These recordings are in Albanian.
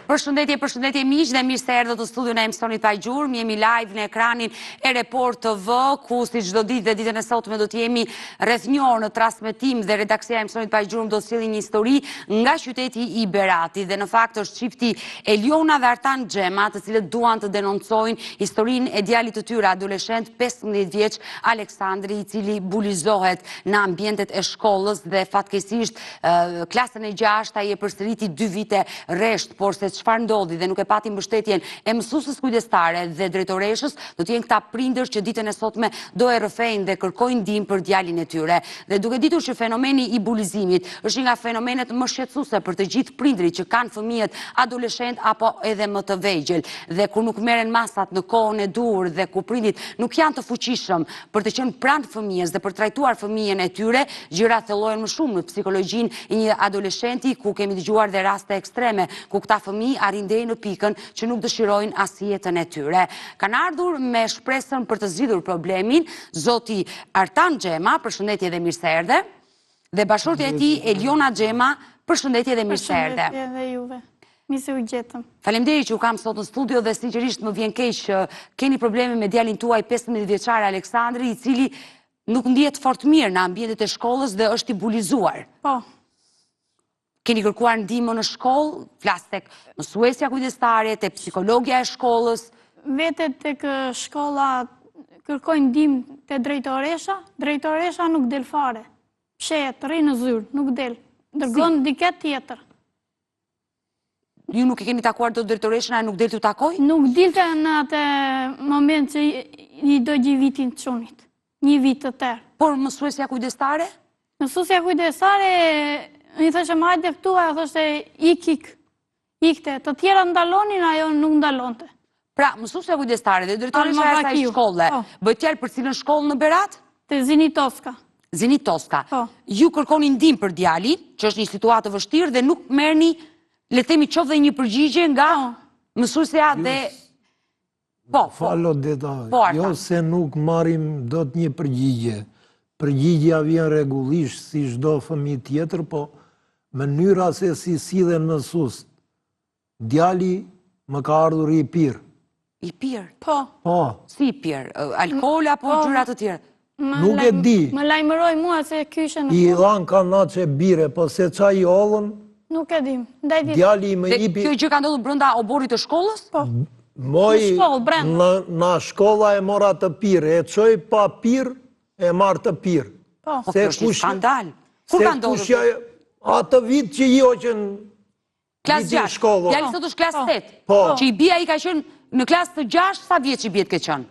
Përshëndetje miq dhe mirë se erdhët në studion e emisionit Pa Gjurmë. Jemi live në ekranin e Report TV, ku si çdo ditë dhe ditën e sotme do të jemi rreth një orë në transmetim dhe redaksia e emisionit Pa Gjurmë do të sjellë një histori nga qyteti i Beratit. Dhe në fakt është çifti Eliona dhe Artan Xhema, të cilët duan të denoncojnë historinë e djalit të tyre, adoleshent 15 vjeç Aleksandri, i cili bulizohet në ambientet e shkollës dhe fatkeqësisht klasën e 6 ai e përsëriti 2 vite rresht, por se çfarë ndodhi dhe nuk e pati mbështetjen e mësuesës kujdestare dhe drejtoreshës, do të jenë këta prindër që ditën e sotme do e rrëfejnë dhe kërkojnë ndihmë për djalin e tyre. Dhe duke ditur që fenomeni i bulizimit është një nga fenomenet më shqetësuese për të gjithë prindrit që kanë fëmijët adoleshent apo edhe më të vegjël, dhe kur nuk merren masat në kohën e duhur dhe ku prindit nuk janë të fuqishëm për të qenë pranë fëmijës dhe për trajtuar fëmijën e tyre, gjërat thellohen më shumë në psikologjinë e një adoleshenti, ku kemi dëgjuar dhe raste ekstreme ku këta fëmijë arrin deri në pikën që nuk dëshirojnë as jetën e tyre. Kanë ardhur me shpresën për të zgjidhur problemin zoti Artan Xhema, përshëndetje dhe mirë se erdhe, dhe bashortja e tij Eliona Xhema, përshëndetje dhe mirë se erdhe. Përshëndetje dhe juve. Mi se u gjetëm. Faleminderit që u kam sot në studio dhe sinqerisht më vjen keq që keni probleme me djalin tuaj 15 vjeçar Aleksandri, i cili nuk ndihet fort mirë në ambientet e shkollës dhe është i bulizuar. Po. Keni kërkuar ndihmë në shkollë, flas tek mësuesja kujdestare, tek psikologja e shkollës? Vete tek shkolla kërkojnë ndihmë te drejtoresha, drejtoresha nuk del fare. Pshet, rri në zyrë, nuk del. Dërgon diket tjetër. Ju nuk e keni takuar dot drejtoreshën, a nuk del t'u takoj? Nuk dilte në atë moment që i do gjej vitin të çunit. Një vit të tërë. Por mësuesja kujdestare? Mësuesja kujdestare i thoshe majde këtu, ajo thoshte ikte. Të tjera ndalonin, ajo nuk ndalonte. Pra, mësuesja kujdestare dhe drejtoresha e asaj shkolle, bëhet fjalë për cilën shkollë në Berat? Te Zinitoska. Zinitoska. Ju kërkoni ndihmë për djalin, që është një situatë vështirë dhe nuk merrni, le të themi, qoftë dhe një përgjigje nga mësuesja dhe Falo detaj, jo se nuk marrim dot një përgjigje. Përgjigja vjen rregullisht si çdo fëmijë tjetër, po mënyra se si sillen mësues. Djali më ka ardhur i pirë. I pirë? Po. Po. Si i pirë? Alkool apo gjëra të tjera? Nuk e di. Më lajmëroi mua se kyshe në I dhan kanaçe bire, po se ça i hollën. Nuk e dim. Djali më jipi. Kjo gjë ka ndodhur brenda oborrit të shkollës? Po. Moj, në shkolla e mora të pirë, e çoj pa pirë, e marrë të pirë. Po. Po kjo është një skandal. Kur ka ndodhur? Atë vit që i hoqën klasë 6. Djali sot është klasë 8. Po. Që i bia i ka qenë në klasë të 6, sa vjeç i bie ke qenë?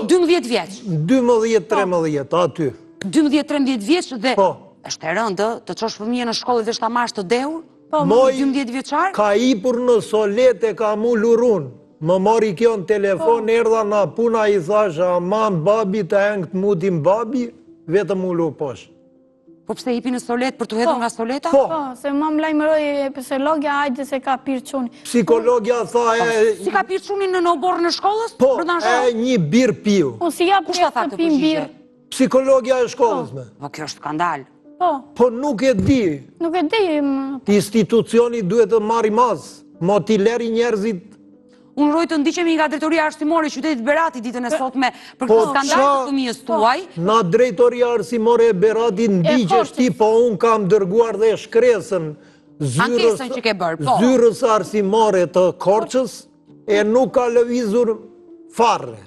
12 vjeç. 12-13 aty. 12-13 vjeç dhe Po. është e rëndë të çosh fëmijën në shkollë dhe ta marrësh të dehur? Po. 12 vjeçar? Ka ipur në solet e ka mulurun. Më mori kjo në telefon, erdha na puna, i thashe, aman babi të hengët mutin babi, vetëm ullu poshtë. Po pse ipi në solet për të hedhur nga soleta? Po, se ma më lajmëroi psikologja, hajde se ka pirë çuni. Psikologja tha Si ka pirë çunin në oborrin e shkollës? Po, një birë piu. Po si ja Kush ta tha të këtë pim përgjigje? birë. Psikologja e shkollës me. Po kjo është skandal. Po nuk e di. Nuk e di. Institucioni duhet të marri mas, mo t'i leri njerëzit. Unë roj të ndiqemi nga drejtoria arsimore e qytetit Beratit ditën e sotme për këtë skandal të fëmijës tuaj. Na drejtoria arsimore e Beratit ndiqesh ti, po unë kam dërguar dhe shkresën ankesën që ke bërë, po. Zyrës arsimore të Korçës e nuk ka lëvizur farre.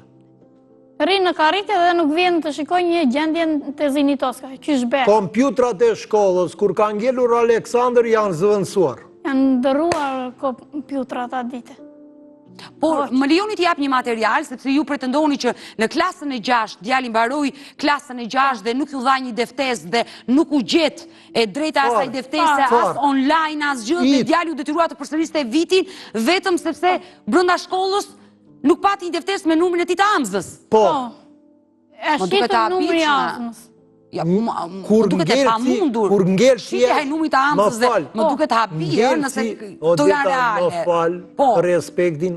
Rinë në karrike dhe nuk vjen të shikoj një gjendje të Zinitoska, qysh be. Kompjutrat e shkollës, kur ka ngelur Aleksandr, janë zëvendësuar. Janë ndërruar kompjutrat atë dite. Por më lejoni të jap një material, sepse ju pretendoni që në klasën e 6 djali mbaroi klasën e 6 dhe nuk ju dha një deftesë dhe nuk u gjet e drejta asaj deftese as online as gjë, dhe djali u detyrua të përsëriste vitin vetëm sepse brenda shkollës nuk pati një deftesë me numrin e tij të amzës. Po. E shitën numri i amzës. Kur ngel shitja e numrit të amzës dhe më duket habir nëse to janë reale. Më fal, për respektin,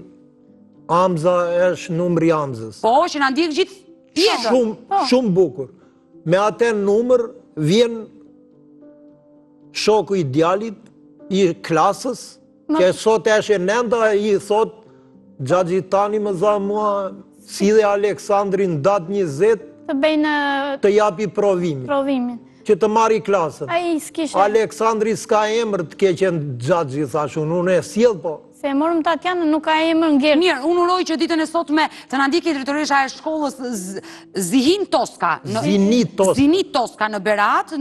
amza është numri amzës. Po, që na ndjek gjithë tjetër. Shumë bukur. Me atë numër vjen shoku i djalit, i klasës, Që sot eshe nënda i thot, Xhaxhitani më dha mua, si dhe Aleksandrin datë 20, Të bëjnë të japi provimin, provimin. që të marri klasën. Ai s'kishe, Aleksandri s'ka emër të keqen Xhaxhi, thash unë e sjell po. se morëm Tatjana nuk ka emër ngjerë. Mirë, unë uroj që ditën e sotme të na ndjeki drejtoresha e shkollës Zihin Toska. Zinit Toska në Berat,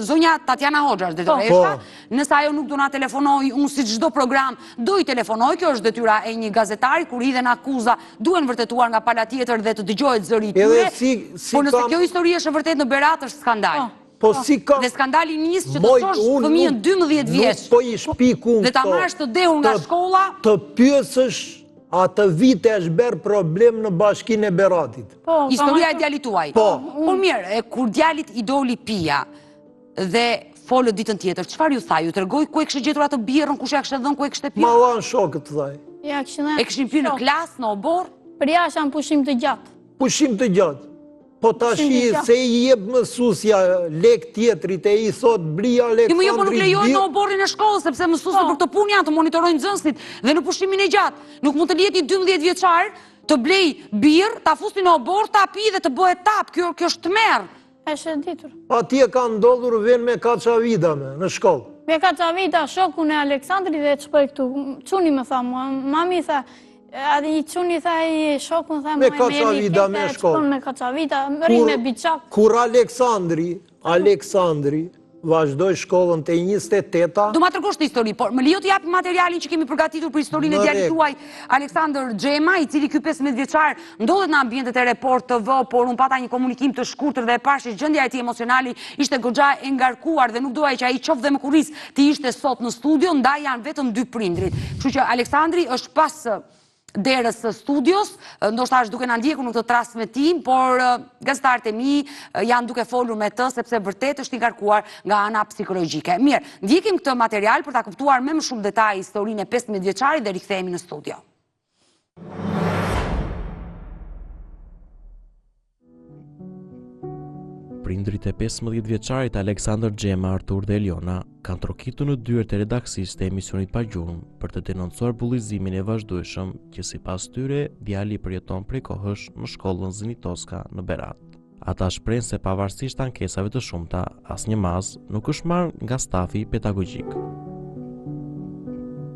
zonja Tatjana Hoxha është drejtoresha. Nëse ajo nuk do na telefonoj, unë si çdo program do i telefonoj, kjo është detyra e një gazetari, kur hidhen akuza, duhen vërtetuar nga pala tjetër dhe të dëgjohet zëri i tyre. Por nëse kjo histori është e vërtetë në Berat, është skandal. Dhe skandali njës që të thosh fëmijën 12 vjeç dhe ta marrësh të dehur nga shkolla, të pyesësh atë vit e është bërë problem në bashkinë e Beratit. Historia e djalit tuaj. Por mirë, kur djalit i doli Pia dhe folët ditën tjetër, çfarë ju tha? Ju tregoi ku e kishte gjetur atë birrën, kush ja kishte dhënë, ku e kishte pirë? Ma dhan shokët, thaj. E kishin pirë në klasë, në obor? Për jashtë janë pushim të gjatë. Pushim të gjatë. Po tashi se i jep mësusja lek tjetrit e i thot bri Aleksandri... Jo, po nuk lejojnë në oborin e shkollës, sepse mësusët për këtë punë janë të monitorojnë nxënësit dhe në pushimin e gjatë. Nuk mund të lihet i 12 vjeçar të blej birë, ta fusti në obor, ta pi dhe të bëhet tap. Kjo është tmerr. Është ditur. Atje ka ndodhur vjen me Kaçavida në shkollë. Me Kaçavida, shokun e Aleksandrit dhe çpoj këtu. Çuni më tha mua, mami tha, i quni tha i shokun tha me Kaçavida me shkollë. Me Kaçavida, rri me biçak. Kur Aleksandri vazhdoj shkollën të 28-a... Do ma tërgosh të histori, por më lijo të japi materialin që kemi përgatitur për historinë e djalit tuaj Aleksandr Xhema, i cili ky 15 vjeçar ndodhet në ambientet e Report TV, por unë pata një komunikim të shkurtër dhe e pash që gjendja e tij emocionali ishte goxha e ngarkuar dhe nuk doaj që ai qoftë dhe më kurris të ishte sot në studio, ndaj janë vetëm 2 prindrit. Kështu që Aleksandri është pas derës së studios, ndoshta është duke na ndjekur në këtë transmetim, por gazetarët e mi janë duke folur me të sepse vërtet është i ngarkuar nga ana psikologjike. Mirë, ndjekim këtë material për ta kuptuar me më shumë detaj historinë e 15 vjeçarit dhe rikthehemi në studio. Prindrit e 15 vjeçarit Aleksandr Xhema, Artur dhe Eliona kanë trokitur në dyert e redaksisë të emisionit Pa Gjurmë për të denoncuar bullizimin e vazhdueshëm që sipas tyre djali përjeton prej kohësh në shkollën Zinit Toska në Berat. Ata shprehen se pavarësisht ankesave të shumta, asnjë maz nuk është marrë nga stafi pedagogjik.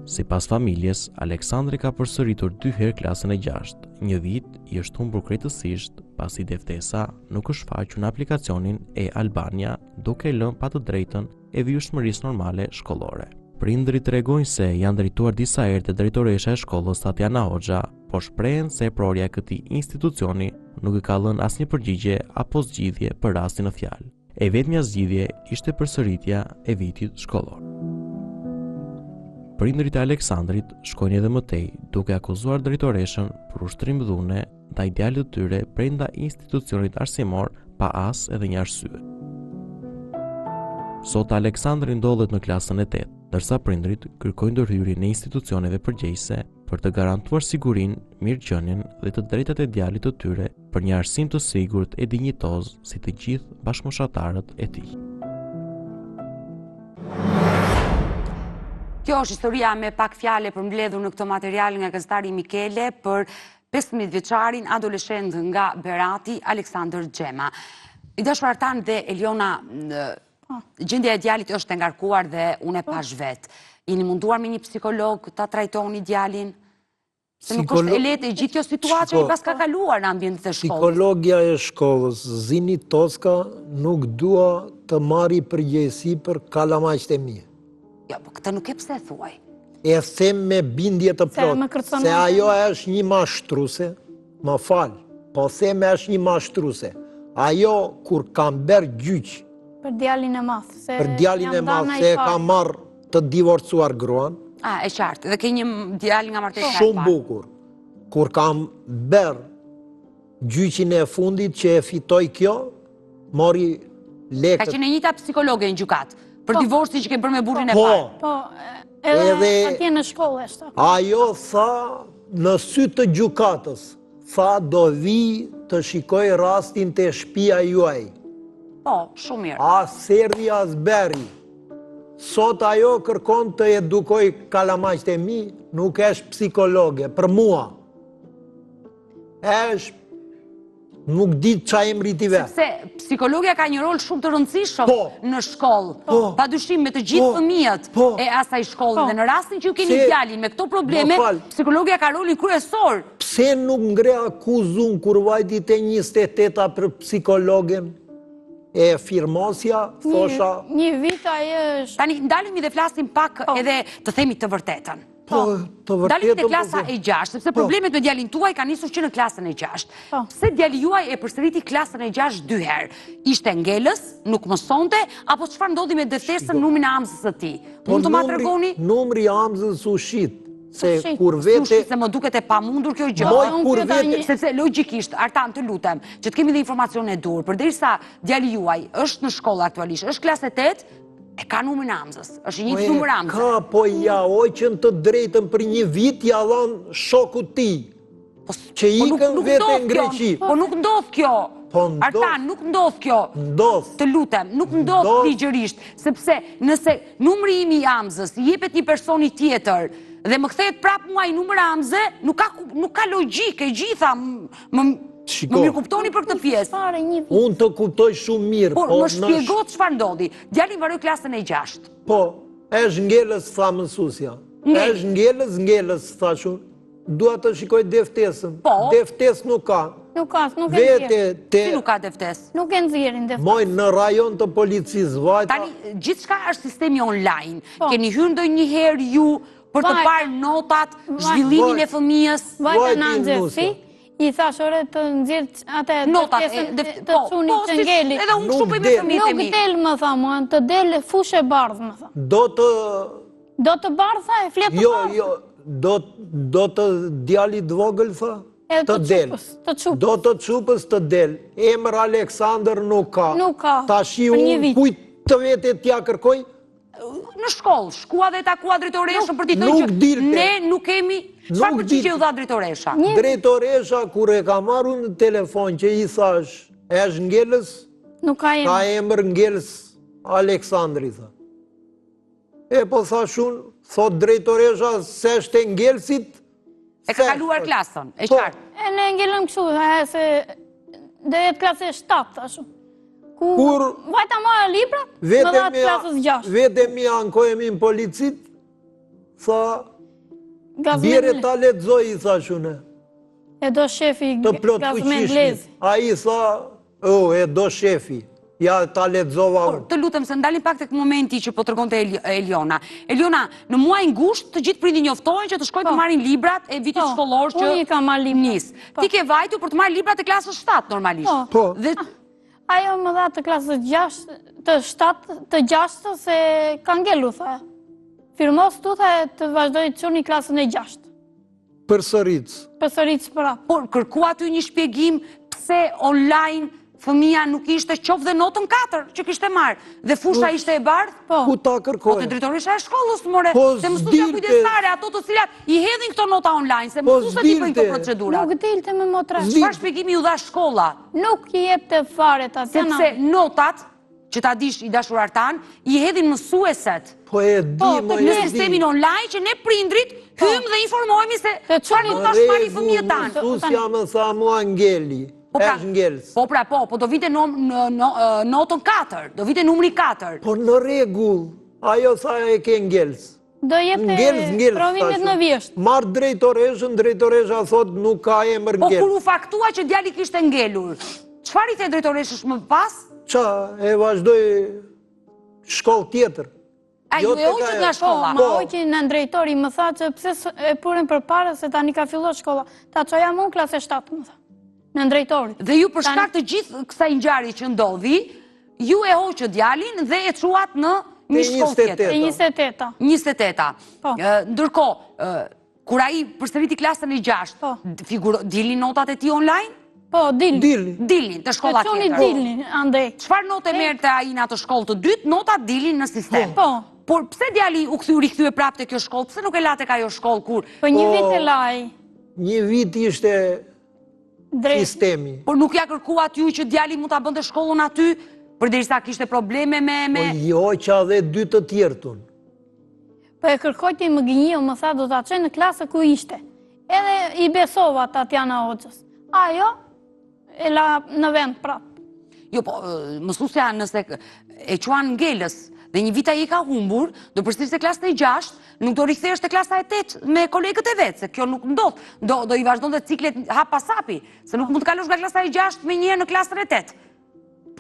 Sipas familjes, Aleksandri ka përsëritur 2 herë klasën e 6. Një vit i është humbur krejtësisht pasi deftesa nuk është faqur në aplikacionin e-Albania, duke lënë pa të drejtën e vijshmërisë normale shkollore. Prindrit tregojnë se janë drejtuar disa herë te drejtoresha e shkollës Tatjana Hoxha, por shprehen se prorja e këtij institucioni nuk i ka lënë asnjë përgjigje apo zgjidhje për rastin në fjalë. E vetmja zgjidhje ishte përsëritja e vitit shkollor. Prindrit e Aleksandrit shkojnë edhe më tej, duke akuzuar drejtoreshën për ushtrim dhune ndaj djalit të tyre brenda institucionit arsimor pa as edhe një arsye. Sot Aleksandri ndodhet në klasën e 8, ndërsa prindrit kërkojnë ndërhyrjen në institucioneve përgjegjëse për të garantuar sigurinë, mirëqenien dhe të drejtat e djalit të tyre për një arsim të sigurt e dinjitoz si të gjithë bashkëmoshatarët e tij. Kjo është historia me pak fjale për mbledhur në këtë material nga gazetari Mikele për 15 vjeçarin adoleshent nga Berati, Aleksandr Xhema. I dashur Artan dhe Eliona, gjendja e djalit është e ngarkuar dhe unë e pash vet. Jeni munduar me një psikolog ta trajtoni djalin? Se nuk është e lehtë gjithë kjo situatë që i pas ka kaluar në ambientet e shkollës. Psikologja e shkollës Zinit Toska nuk dua të marri përgjegjësi për kalamajt e mi. Jo, po këtë nuk e pse thuaj. E them me bindje të plotë, se ajo është një mashtruese, më fal, po them është një mashtruese. Ajo kur kam bërë gjyq për djalin e madh, se se ka marrë të divorcuar gruan. E qartë, dhe ke një djalin nga martesja e parë. Shumë bukur. Kur kam bërë gjyqin e fundit që e fitoj kjo, mori lekët. Ka qenë e njëjta psikologe në gjykat, për divorci që ke bërë me burrin e parë. Po, edhe atje në shkollë është. Ajo tha në sy të gjykatës, tha do vi të shikoj rastin të shtëpia juaj. Po, shumë mirë. As serdi as beri. Sot ajo kërkon të edukoj kalamajt e mi, nuk është psikologe, për mua. Nuk ditë qa emri t'i vetë. Sepse psikologja ka një rol shumë të rëndësishëm në shkollë. Pa dyshim me të gjithë fëmijët e asaj shkollë. Dhe në rastin që ju keni djalin me këto probleme, psikologja ka rolin kryesor. Pse nuk ngre akuzun kur vajtit e 28 për psikologen e firmosja, thosha... Një vit ajo është... Tani, ndalemi dhe flasim pak edhe të themi të vërtetën. Dalim të klasa e 6, sepse problemet me djalin tuaj ka nisur që në klasën e 6. Pse djali juaj e përsëriti klasën e 6 dy herë? Ishte ngelës, nuk mësonte, apo çfarë ndodhi me deftersën numrin e amzës së tij? Mund të ma tregoni? Numri i amzës u shit. Se kur vete... Se më duket e pamundur kjo gjë. Kur vete... Sepse logjikisht, Artan, të lutem, që të kemi dhe informacion e dur, përderisa djali juaj është në shkollë aktualisht, është klasë 8, e ka numrin e amzës, është një numër amzë. Ka, po ja oqën të drejtën për një vit, ja dhanë shoku ti, që ikën vete në Greqi. Po nuk ndodh kjo. Artan, nuk ndodh kjo. Ndodh. Të lutem, nuk ndodh ligjërisht, sepse nëse numri imi i amzës jepet një personi tjetër, dhe më kthehet prap mua i numër amzë, nuk ka logjik e gjitha. Më mirë kuptoni për këtë pjesë. Unë të kuptoj shumë mirë. Por më shpjegot çfarë ndodhi. Djali mbaroi klasën e 6. Po, është ngelës, tha mësusja. Është ngelës, thashun. Dua të shikoj deftesën. Deftes nuk ka. Nuk ka, nuk e nxjerrin. Si nuk ka deftes? Nuk e nxjerrin deftes. Moj, në rajon të policisë, vajta... Tani, gjithçka është sistemi online. Keni hyrë ndonjëherë ju për të parë notat, zhvillimin e fëmijës? Vajta në nxjerrsi. I thash ore të nxjerr atë deftesën të çunit të ngeli. Edhe unë kështu bëj me fëmijët e mi. Nuk del, më tha mua, të del fushë e bardhë, më tha. Do të bardha e fletë të bardhë. Jo, do të djalit vogël, tha, të del. Do të çupës të del. Emër Aleksandër nuk ka. Nuk ka. Tashi unë kujt të vete t'ja kërkoj? Në shkollë, shkua dhe takua drejtoreshën për t'i thënë që ne nuk kemi... Çfarë përgjigje u dha drejtoresha? Drejtoresha, kur e ka marrë në telefon që i thash, është ngelës? Nuk ka emër. Ka emër ngelës Aleksandri, tha. E po thash unë, thot drejtoresha se është ngelësit... E ka kaluar klasën, e qartë. E ne ngelëm kështu, se dhe jetë klasë e 7, thashu. Kur vajta marrë librat, më dhatë klasës 6. Vete mi ankojemi në policit, tha, bjere ta lexoj, i tha shune. E do shefi të plot fuqishmi. A i tha, e do shefi, ja ta lexova unë. Të lutem se ndalim pak tek momenti që po tregonte Eliona. Eliona, në muaj ngusht të gjithë prindit njoftohen që të shkojnë të marrin librat e vitit shkollor që unë i kam marrë nis. Ti ke vajtur për të marrë librat e klasës 7 normalisht. Po. Ajo më dha të klasës 6, të 7, të 6 se ka ngelu, tha. Firmos tu, tha, të vazhdoj të quni klasën e 6. Përsëritës. Përsëritës pra. Por kërkua ty një shpjegim pse online fëmija nuk ishte qoftë dhe notën 4 që kishte marrë, dhe fusha ishte e bardhë? Ku ta kërkoj? Po të drejtoresha e shkollës, more, se mësuesja kujdestare, ato të cilat i hedhin këto nota online, se mësuesit i bëjnë këto procedurat. Nuk dilte me motra. Çfarë shpjegimi u dha shkolla? Nuk i jepte fare ta. Sepse notat, që ta dish i dashur Artan, i hedhin mësueset. Po e di, në sistemin online që ne prindrit hymë dhe informohemi se çfarë notash marrin fëmijët tanë. Mësuesja më tha mua ngeli. është ngelës. Po pra po do vite notën 4, do vite numri 4. Po në regull, ajo sa e ke ngelës. Do jepte provimet në vjesht. Marë drejtoresha thot nuk ka emër ngelës. Po kur u faktua që djali kishte ngelur, çfarë i the drejtoreshës më pas? Qa, e vazhdoj shkollë tjetër. A ju e uqët nga shkolla? Ma uqë në drejtori më tha që pse e purin për pare se tani ka filluar shkolla. Ta që jam unë klasë 7, më tha. Në drejtori. Dhe ju për shkak të gjithë kësaj ngjarje që ndodhi, ju e hoqët djalin dhe e çuat në një shkollë tjetër. E 28-a. 28-a. Ndërkohë, kur ai përsëriti klasën e 6, dilnin notat e tij online? Po, dilnin. Dilnin të shkolla tjetër. Dilnin, andej. Çfarë note merrte ai në atë shkollë të dytë? Notat dilnin në sistem. Po. Por pse djali u rikthye prapë te kjo shkollë? Pse nuk e la tek ajo shkollë kur? Po një vit e laj. Një vit ishte sistemi. Por nuk ja kërkuat ju që djali mund ta bënte shkollën aty? përderisa kishte probleme me... Po jo që edhe 2 të tjertun. Po e kërkoj ti më gënjio, më tha do ta çoj në klasë ku ishte. Edhe i besova Tatjana Hoxhës. Ajo e la në vend prap. Jo, po, mësusja nëse e quan ngelës dhe një vit ai ka humbur, do përsërisë klasën e 6, nuk do rikthehesh te klasa e 8 me kolegët e vet, se kjo nuk ndodh. Do i vazhdonte ciklet hap pas hapi, se nuk mund të kalosh nga klasa e 6 me njëherë në klasën e 8.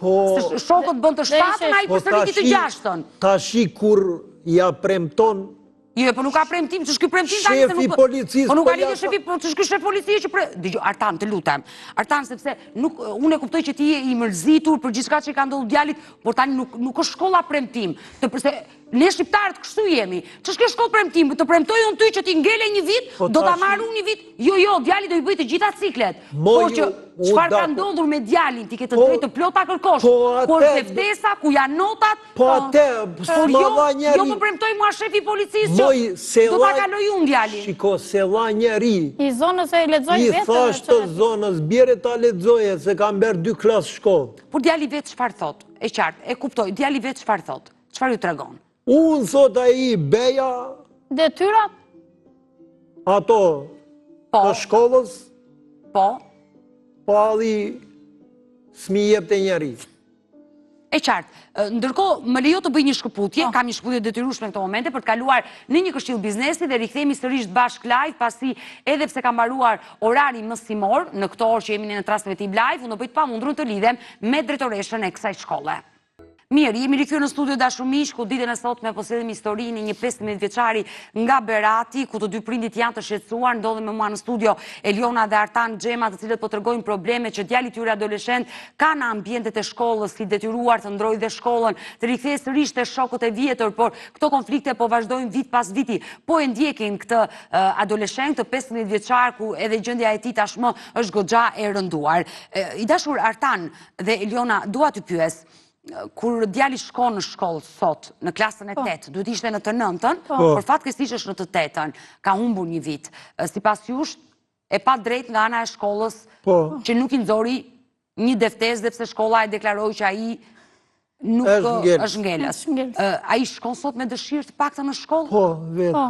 Po... Se shokët bën të 7-ën, ai përsëriti të 6-ën. Tashi kur ja premton... Jo, po nuk ka premtim, ç'është ky premtim tani se nuk... Shefi policisë... Po nuk ka lidhje shefi, po ç'është ky shef policie që Dgjoj, Artan, të lutem. Artan, sepse unë e kuptoj që ti je i mërzitur për gjithçka që ka ndodhur djalit, por tani nuk është shkolla premtim. Përse ne shqiptarët kështu jemi. Ç'është kjo shkollë premtim? Të premtoj unë ty që ti ngele një vit, do ta marr unë një vit. Jo, djali do i bëj të gjitha ciklet. Por që çfarë ka ndodhur me djalin, ti ke të drejtë të plota kërkosh. Por se vdesa ku janë notat, po atë, s'ma njeri. Jo, po premtoj mua shefi policisë që do ta kaloj unë djalin. Shiko, se la njeri. I zonës e lexoj vetë. I thash të zonës, bjere ta lexoje se kam bërë 2 klasë shkollë. Por djali vetë çfarë thot? E qartë, e kuptoj. Djali vetë çfarë thot? Çfarë ju tregon? Unë thot ai beja... Detyrat? Ato të shkollës... Po? Po alli s'mi jep të njeri. E qartë, ndërkohë më lejo të bëj një shkëputje, kam një shkëputje detyrueshme në këto momente për të kaluar në një këshill biznesi dhe rikthehemi sërish bashk live, pasi edhe pse ka mbaruar orari mësimor, në këto orë që jemi në transmetim live, unë do bëj të pamundur të lidhem me drejtoreshën e kësaj shkolle. Mirë, jemi rikthyer në studio dashur miq, ku ditën e sotme po sillim historinë e një 15 vjeçari nga Berati, ku të 2 prindit janë të shqetësuar. Ndodhen me mua në studio Eliona dhe Artan Xhema, të cilët po tregojnë probleme që djali i tyre adoleshent ka në ambientet e shkollës, si detyruar të ndrojë dhe shkollën, të rikthehej sërish te shokët e vjetër, por këto konflikte po vazhdojnë vit pas viti. Po e ndjekin këtë adoleshent, të 15 vjeçar, ku edhe gjendja e tij tashmë është goxha e rënduar. I dashur Artan dhe Eliona, dua t'ju pyes, kur djali shkon në shkollë sot, në klasën e 8, duhet ishte në të 9-ën, por fatkeqësisht është në të 8-ën, ka humbur një vit. Sipas jush, e pa drejt nga ana e shkollës që nuk i nxori një deftesë, dhe pse shkolla e deklaroi që ai nuk është ngelës. Ai shkon sot me dëshirë të paktën në shkollë? Po, vetë.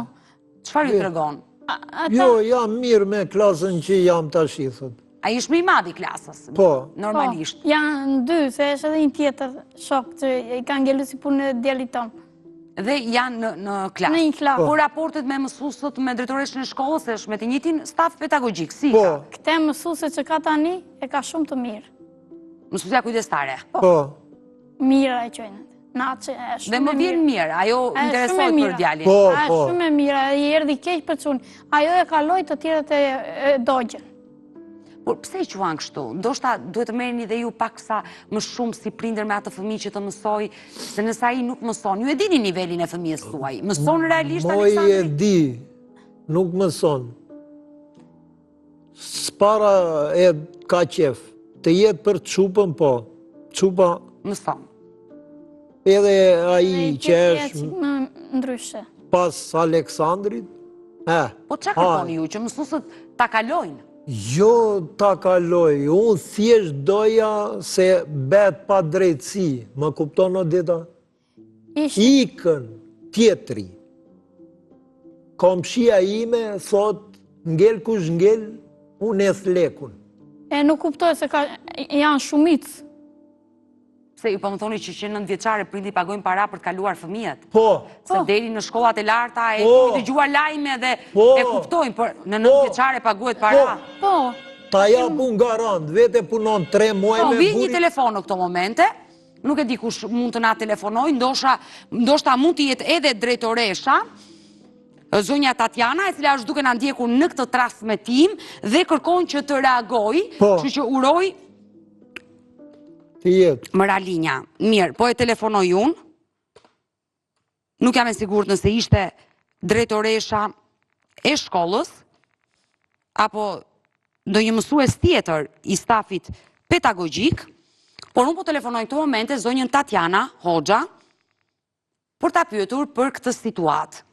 Çfarë ju tregon? Jo, jam mirë me klasën që jam tash, thot. Ai është më i madh i klasës, normalisht. Janë 2, se është edhe një tjetër shok që i ka ngelur si punë e djalit ton. Dhe janë në klasë. Në një klasë. Po raportet me mësuesët, me drejtoreshën e shkollës, është me të njëjtin staf pedagogik, si? Po. Këtë mësuese që ka tani e ka shumë të mirë. Mësuesja kujdestare. Po. Mira e quajnë. Dhe më vjen mirë, ajo interesoj për djalin. Po. Shumë e mirë, i erdhi keq për çun. Ajo e kaloi të tjerët e dogjën. Por pse i quan kështu? Ndoshta duhet të merreni dhe ju paksa më shumë si prindër me atë fëmijë që të mësoj, se nëse ai nuk mëson, ju e dini nivelin e fëmijës tuaj. Mëson realisht Aleksandri? Moj e di, nuk mëson. S'para e ka qef. Të jetë për çupën, po. Çupa mëson. Edhe ai që është ndryshe. Pas Aleksandrit. Po çka kërkoni ju që mësuesët ta kalojnë? Jo ta kaloj, unë thjesht doja se bet pa drejtësi, më kupton o dita? Ikën tjetri. Komshia ime thot, ngel kush ngel, unë e thlekun. E nuk kuptoj se janë shumicë. Se ju po më thoni që 9 vjeçare prindi pagojnë para për të kaluar fëmijët. Po. Se deri në shkollat e larta e dëgjuar lajme dhe e kuptojnë, por në 9 vjeçare paguhet para. Po. Ta japun garant, vete punon 3 muaj me buri. Po, vjen një telefon në këto momente, nuk e di kush mund të na telefonoj, ndoshta mund të jetë edhe drejtoresha, zonja Tatjana, e cila është duke na ndjekur në këtë transmetim dhe kërkon që të reagoj, kështu që uroj Mëralinja. Mirë, po e telefonoj unë. Nuk jam e sigurt nëse ishte drejtoresha e shkollës, apo do një mësues tjetër i stafit pedagogjik, por unë po telefonoj këto momente zonjën Tatjana Hoxha për ta pyetur për këtë situatë.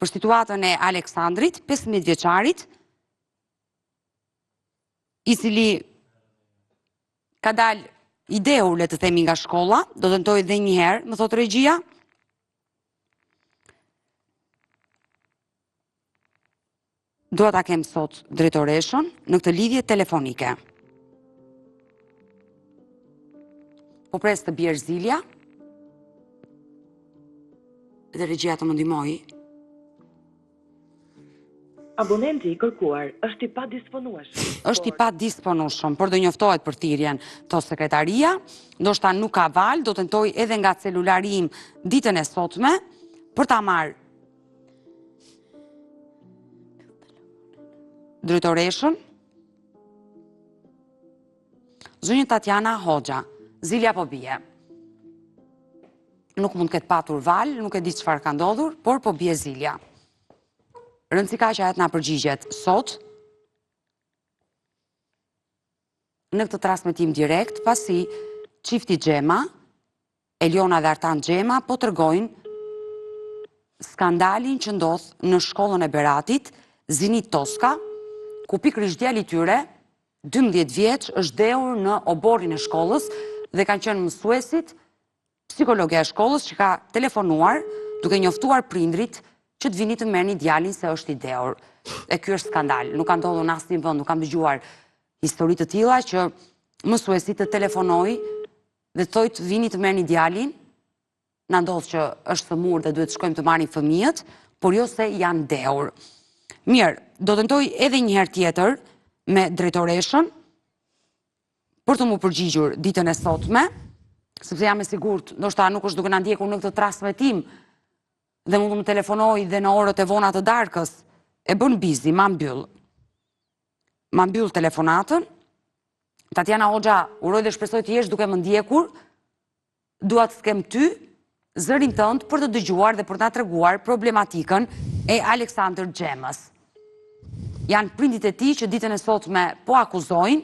Për situatën e Aleksandrit, 15 vjeçarit, i cili ka dalë ideur, le të themi, nga shkolla, do të tentoj edhe një herë, më thot regjia. Dua ta kem sot drejtoreshën në këtë lidhje telefonike. Po pres të bjerë Zilja. Dhe regjia të më ndihmoj. Abonenti i kërkuar është i padisponueshëm. Është i padisponueshëm, por do njoftohet për thirrjen to sekretaria, ndoshta nuk ka val, do tentoj edhe nga celulari im ditën e sotme për ta marrë drejtoreshën. Zonjë Tatjana Hoxha, Zilja po bie. Nuk mund këtë patur val, nuk e di çfarë ka ndodhur, por po bie Zilja. Rëndësi ka që ajet nga përgjigjet sot, në këtë transmetim direkt, pasi çifti Xhema, Eliona dhe Artan Xhema, po tregojnë skandalin që ndodh në shkollën e Beratit, Zinit Toska, ku pikërisht djali i tyre, 12 vjeç, është dheur në oborrin e shkollës dhe kanë qenë mësuesit, psikologja e shkollës që ka telefonuar duke njoftuar prindrit që të vini të merrni djalin se është i dheur. E ky është skandal. Nuk ka ndodhur në asnjë vend, nuk kam dëgjuar histori të tilla që mësuesi të telefonoj dhe thoj të vini të merrni djalin. Na ndodh që është thëmur dhe duhet të shkojmë të marrim fëmijët, por jo se janë dheur. Mirë, do tentoj edhe një herë tjetër me drejtoreshën për të mu përgjigjur ditën e sotme, sepse jam e sigurt, ndoshta nuk është duke na ndjekur në këtë transmetim dhe mund të më telefonoj dhe në orët e vona të darkës, e bën bizi, ma mbyll telefonatën. Tatjana Hoxha, uroj dhe shpresoj të jesh duke më ndjekur, dua të kem ty, zërin tënd për të dëgjuar dhe për të treguar problematikën e Aleksandr Xhemës. Janë prindit e tij që ditën e sotme po akuzojnë,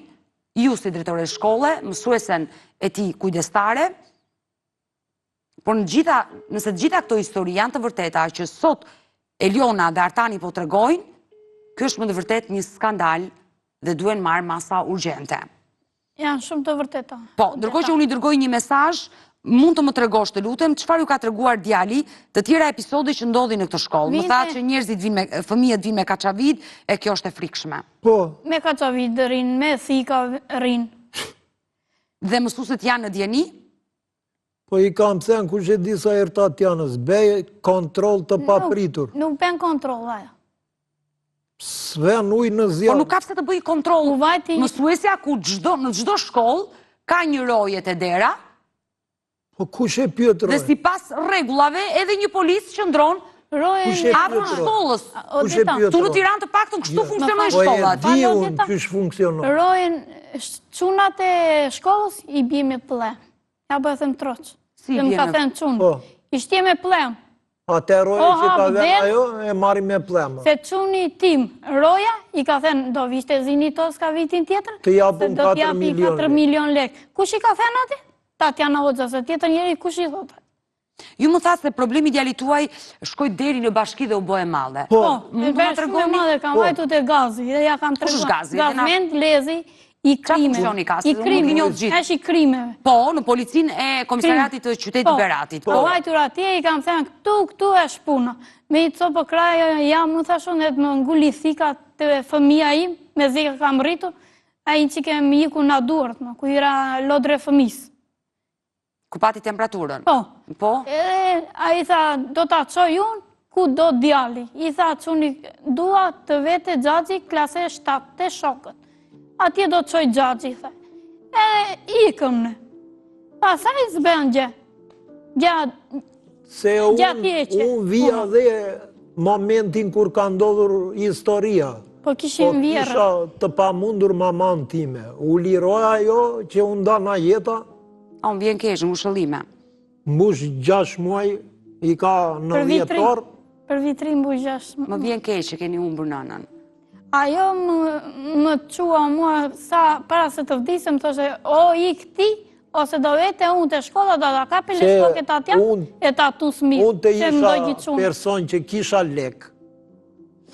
ju si drejtore shkolle, mësuesen e tij kujdestare, por nëse të gjitha këto histori janë të vërteta që sot Eliona dhe Artani po tregojnë, ky është më të vërtet një skandal dhe duhen marrë masa urgjente. Janë shumë të vërteta. Po, ndërkohë që unë i dërgoj një mesazh, mund të më tregosh, të lutem, çfarë ju ka treguar djali të tjera episode që ndodhin në këtë shkollë. Më tha që njerëzit vinë me fëmijët vinë me kaçavid, e kjo është e frikshme. Po. Me kaçavid rinë, me thika rinë. Dhe mësuesit janë në dieni? Po i kam thënë kush e di sa herë Tatjanës, bëj kontroll të papritur. Nuk bën kontroll ajo. Sven ujë në zjarr. Po nuk ka pse të bëj kontroll. Mësuesja ku në çdo shkollë ka një roje te dera. Po kush e pyet roje? Dhe sipas rregullave edhe një policë qëndron afër shkollës. Kush e pyet? Tu në Tiranë të paktën kështu funksionojnë shkollat. Po e di unë çish funksionon. Rojen çunat e shkollës i bie me pllem. Ja bëj them troç. Si më ka thënë çun. I shtje me pllem. Atë roja që ka vënë ajo e marri me pllem. Se çuni tim, roja i ka thënë do vishte Zinit Toska vitin tjetër. Të japim 4 milion lekë. Kush i ka thënë atë? Tatjana Hoxha, se tjetër njeri kush i thotë? Ju më thatë se problemi djali tuaj shkoj deri në bashki dhe u bë e madhe. Po, mund të më tregoni? Kam vajtur te Gazi dhe ja kam treguar. Kush është Gazi? Gazmend Lezi i krimeve. I krimeve. Është i krimeve. Po, në policinë e komisariatit të qytetit Beratit. Po, vajtur atje i kam thënë këtu është puna. Me i copë kraja jam më thashon dhe më nguli thika të fëmia im, me zika kam rritur, ai që kemi iku na duart, ku ira lodre fëmis. Ku pati temperaturën? Po. Ai tha, do ta çoj unë, ku do djali. I tha, çuni dua të vete xhaxhi klase 7 te shokët. Atje do të çoj xhaxhi, tha. Ikëm ne. Pastaj s'bën gjë. Se unë vija dhe momentin kur ka ndodhur historia. Po kishim vjerë. Kisha të pamundur maman time. U liroja ajo që unë dana jeta. Unë vjen kesh, në shëllime. Mbush 6 muaj, i ka 9 vjetor. Për vitrin mbush 6 muaj. Më vjen kesh që keni humbur nënën. Ajo më qua mua para se të vdisem, thoshe, o i këti, ose do vete unë të shkolla, do da kape në shkolla të atjan, e ta tu smirë. Unë të isha person që kisha lek,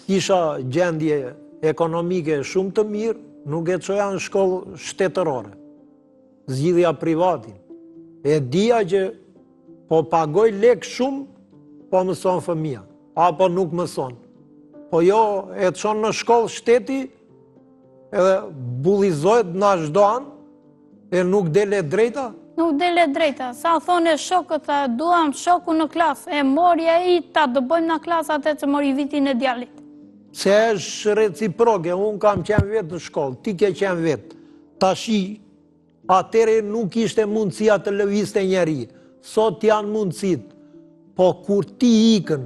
kisha gjendje ekonomike shumë të mirë, nuk e qoja në shkollë shtetërore. zgjidhja privatin. E dija që po pagoj lek shumë, po mëson fëmija, apo nuk mëson. Po jo, e të shonë në shkollë shteti, edhe bullizojt në çdo anë, e nuk dele drejta? Nuk dele drejta. Sa thone shokët, duam shoku në klasë, e mori ai, ta dëbojmë në klasë atë që mori vitin e djalit. Se është reciproke, unë kam qenë vetë në shkollë, ti ke qenë vetë. Tashi, atere nuk ishte mundësia të lëviste njeri. Sot janë mundësit. Po kur ti ikën,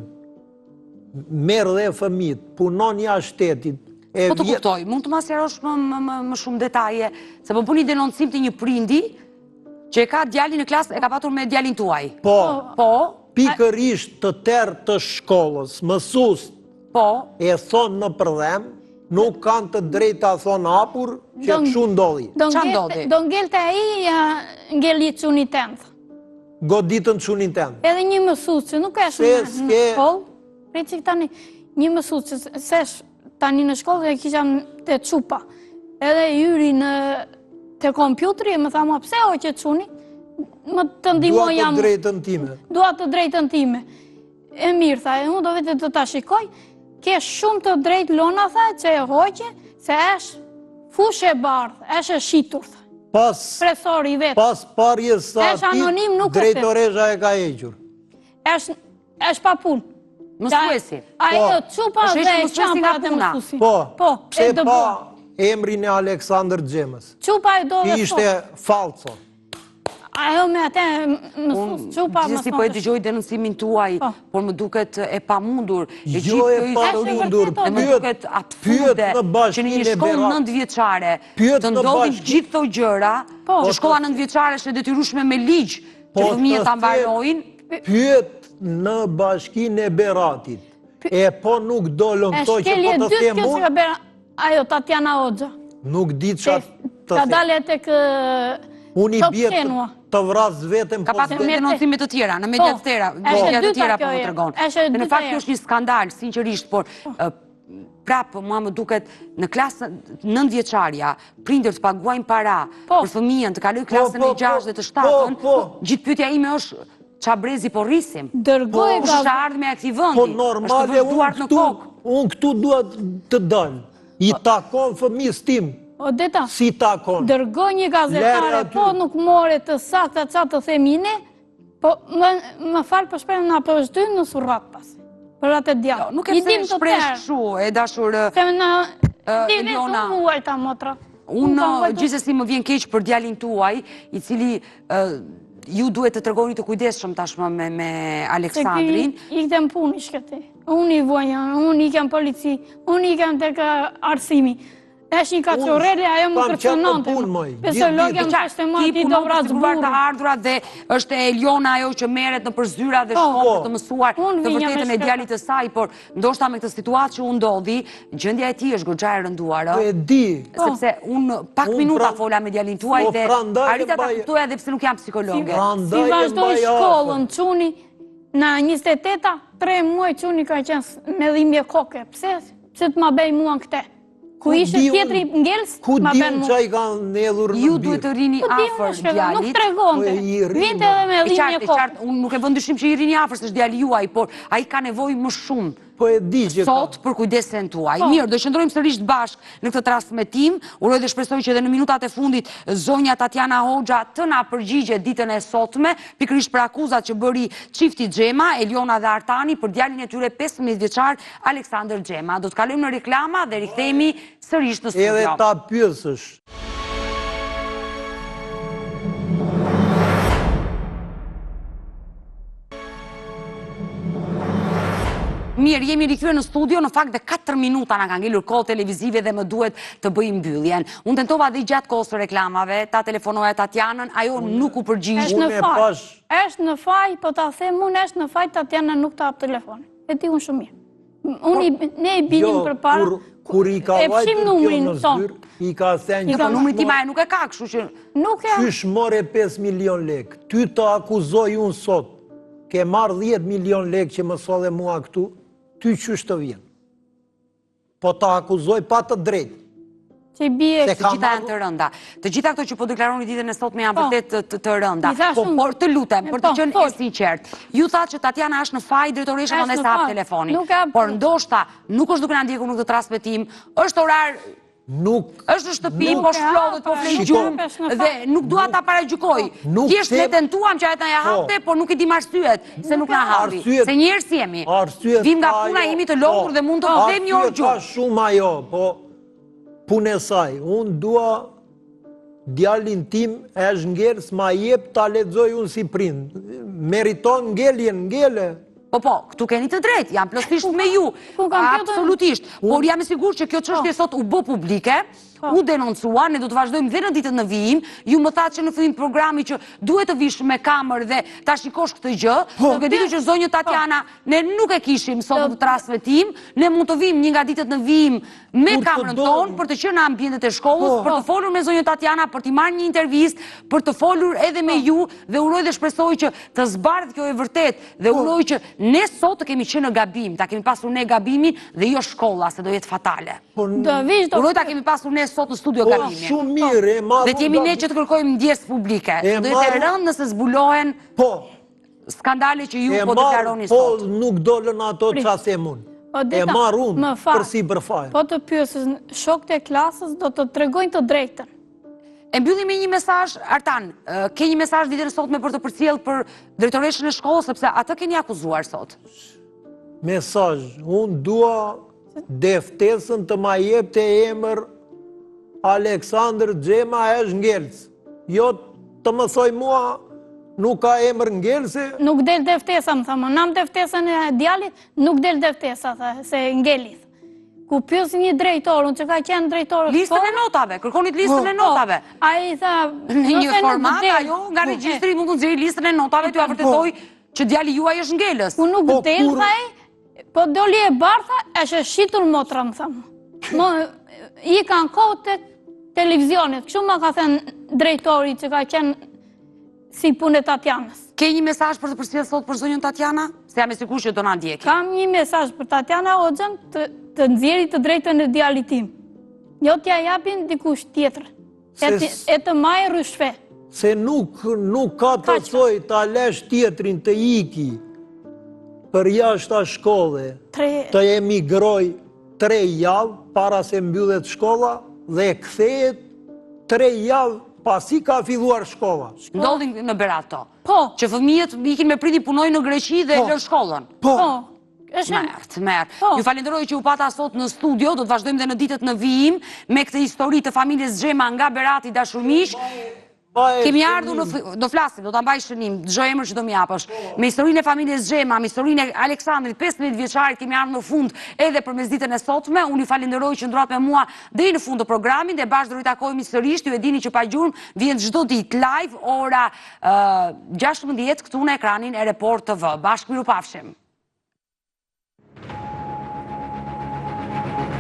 merë dhe fëmit, punon jashtë shtetit, po të kuptoj, mund të ma sqarosh më shumë detaje, se po puni denoncim të një prindi, që e ka djalin në klasë, e ka patur me djalin tuaj. Po, pikërisht të terë të shkollës, mësus, e thonë në përdhem, nuk kanë të drejta thonë hapur, që këshu ndodhi. Qa ndodhi? Do ngelte ai ngeli çuni tendh. Goditën çunin tendh. Edhe një mësues që nuk është në shkollë, prit që tani, një mësues që sesh tani në shkollë, e kisha të çupa. Edhe yri të kompjuteri, më tha, ma pse o që çuni? Më të ndihmoj jam. Dua të drejtën time. Dua të drejtën time. E mirë, tha, e unë do vetë të ta shikoj, ke shumë të drejtë Lona, tha, që e hoqe, se është fush e bardhë, është e shitur, tha. Presori vetë. Pas parjes sa ti, drejtoresha e ka hequr. është pa punë. Mësuesi. Ajo çupa dhe çampa dhe mësuesi. Po, pse pa emrin e Aleksandr Xhemës. Çupa e do dhe ishte falso. Ajo me atë mësues çupa më. Gjithsesi po e dëgjoj denoncimin tuaj, por më duket e pamundur. Jo e pamundur. Më duket absurde që në një shkollë 9 vjeçare të ndodhin gjithë këto gjëra, që shkolla 9 vjeçare është e detyrueshme me ligj që fëmijët ta mbarojnë. Pyet në Bashkinë e Beratit. E po nuk dolën këto që po të them unë. Ajo Tatiana Hoxha. Nuk di çfarë të them. Ka dalë tek unë i bjetë të vras vetëm... Ka pasur denoncime të tjera, në media të tjera po më tregon. Në fakt kjo është një skandal, sinqerisht, por prapë mua më duket në klasë 9 vjeçarja, prindërt paguajnë para për fëmijën të kaloj klasën e 6 dhe të 7-ën, gjithë pyetja ime është qa brezi po rrisim? Dërgoj ka ardhme e këtij vendi? Po normale, unë këtu duhet të dalë. I takon fëmijës tim. Odeta, si takon. Dërgoj një gazetare, po nuk more të sakta qa të themine, po më falë për shprejnë nga për shdy në surat pas. Për atë djallë. Nuk e pëse shprejsh këshu, e dashur Eliona. Unë gjithsesi më vjen keq për djalin tuaj, i cili ju duhet të tregoni të kujdesshëm tashmë me Aleksandrin. I këtë më punë i shkëti. Unë i voja, unë i kem polici, unë i kem të arsimi. Është një kacoreli, ajo më kërcënante. Pesologja më kështë e mati do vrazbuar të ardhurat dhe është Eliona ajo që merret në përzyra dhe shkon për të mësuar të vërtetën e djalit të saj, por ndoshta me këtë situatë që u ndodhi, gjendja e tij është goxha e rënduar. Po e di. Sepse unë pak minuta fola me djalin tuaj dhe arrita ta kuptoj edhe pse nuk jam psikologe. Si vazhdoi shkollën çuni në 28-a, 3 muaj çuni ka qenë me dhimbje koke. Pse të ma bëj mua këtë? Ku ishte tjetri ngels, ma ben mu. Ku dim që i kanë nedhur në birë. Ju duhet të rini afer djalit. Nuk tregonte. Vinte edhe me dhimbje kokë. Unë nuk e vëndyshim që i rini afer, se është djali juaj, por a i ka nevoj më shumë sot për kujdesen tuaj. Mirë, do qëndrojmë sërish bashkë në këtë transmetim. Uroj dhe shpresoj që edhe në minutat e fundit zonja Tatiana Hoxha të na përgjigje ditën e sotme, pikërisht për akuzat që bëri çifti Xhema, Eliona dhe Artani, për djalin e tyre 15 vjeçar Aleksandr Xhema. Do të kalojmë në reklama dhe rikthehemi sërish në studio. Edhe ta pyesësh. Mirë, jemi rikthyer në studio, në fakt dhe 4 minuta na ka ngelur kohë televizive dhe më duhet të bëjmë mbylljen. Unë tentova dhe gjatë kohës së reklamave, ta telefonoja Tatianën, ajo nuk u përgjigj. Është në faj, po ta them unë është në faj, Tatiana nuk ta hap telefonin. E di unë shumë mirë. Ne i binim përpara. Kur i ka vajtur kjo në zyrë, i ka thënë që numri tim ajo nuk e ka, kështu që qysh more 5 milion lek. Ty të akuzoj unë sot, ke marrë 10 milion lek që më solli mua këtu. Ty qysh të vjen? Po ta akuzoj pa të drejtë. Që i bie Të gjitha janë të rënda. Të gjitha këto që po deklaroni ditën e sotme janë vërtet të rënda. Por të lutem, për të qenë e sinqert. Ju thatë që Tatjana është në faj, drejtoresha më ndaj sa hap telefonin. Por ndoshta nuk është duke na ndjekur në këtë transmetim, është orar është në shtëpi, po shplodhet, po flej gjumë dhe nuk dua ta paragjykoj. Thjesht ne tentuam që ajo na ja hapte, por nuk i dim arsyet se nuk na hapi. Se njerëz jemi. Vim nga puna, jemi të lodhur dhe mund të vdem një orë gjumë. Ka shumë ajo, po punë e saj. Unë dua djalin tim e zhngjerës ma jep ta lexoj unë si prind. Meriton ngele. Po, këtu keni të drejtë, jam plotësisht me ju, absolutisht, por jam e sigurt që kjo çështje sot u bë publike, u denoncua, ne do të vazhdojmë dhe në ditët në vijim, ju më thatë që në fillim programi që duhet të vish me kamerë dhe ta shikosh këtë gjë, duke ditur që zonjë Tatjana, ne nuk e kishim sot në transmetim, ne mund të vim një nga ditët në vijim me kamerën tonë për të qenë në ambientet e shkollës, për të folur me zonjën Tatjana, për t'i marrë një intervistë, për të folur edhe me ju dhe uroj dhe shpresoj që të zbardhë kjo e vërtet dhe uroj që ne sot të kemi qenë në gabim, ta kemi pasur ne gabimin dhe jo shkolla, se do jetë fatale. Uroj ta kemi pasur ne sot në studio gabimin. Shumë mirë, dhe t'jemi ne që të kërkojmë ndjesë publike. Do jetë e rëndë nëse zbulohen skandale që ju po deklaroni sot. Po nuk dolën ato që asem unë. E marë unë për si bërfaj. Po të pyesës shokët e klasës do të tregojnë të drejtën. E mbyllim me një mesazh, Artan, ke një mesazh ditën e sotme për të përcjell për drejtoreshën e shkollës, sepse atë keni akuzuar sot. Mesazh, unë dua deftesën të ma jep të emër Aleksandr Xhema e Zhngjelës. Jo të mësoj mua, nuk ka emër Ngjelëse. Nuk del deftesa, më thamë, nam deftesën e djalit, nuk del deftesa, se Ngjelit. Ku pyes një drejtor, unë që ka qenë drejtor... Listën e notave, kërkonit listën e notave. A i tha... Në një format, ajo nga regjistri mund të nxjerrë listën e notave, t'ju vërtetoj që djali juaj është Ngjelës. Ku nuk del, thaj, po doli e bartha, është shitur motra, më thamë. I kanë kohë të televizionit, kështu ma ka thënë drejtori që ka qenë si punë e Tatjanës. Ke një mesazh për të përcjellë sot për zonjën Tatjana? Se jam e sigurt që do na ndjeki. Kam një mesazh për Tatjana Hoxhën të nxjerrë të drejtën e djalit tim. Jo t'ja japin dikush tjetër. E të majë rryshfe. Se nuk ka të thoj ta lesh tjetrin të iki për jashtë a shkolle, të emigroj 3 javë para se mbyllet shkolla dhe kthehet 3 javë pasi ka filluar shkolla. Ndodhin në Berato. Po. Që fëmijët ikin me prindi punojnë në Greqi dhe lën shkollën. Po. Merë. Ju falenderoj që u pata sot në studio, do të vazhdojmë dhe në ditët në vijim me këtë histori të familjes Xhema nga Berati dashurmish. Kemi ardhur, do flasim, do të mbaj shënim, çdo emër që do më japësh. Me historinë e familjes Xhema, me historinë e Aleksandrit, 15 vjeçarit, kemi ardhur në fund edhe përmes ditën e sotme. Unë ju falenderoj që ndrohet me mua deri në fund të programit dhe bashkë do ritakojmë sërish. Ju e dini që pa gjurmë vjen çdo ditë live ora 16 këtu në ekranin e Report TV. Bashkë mirupafshim.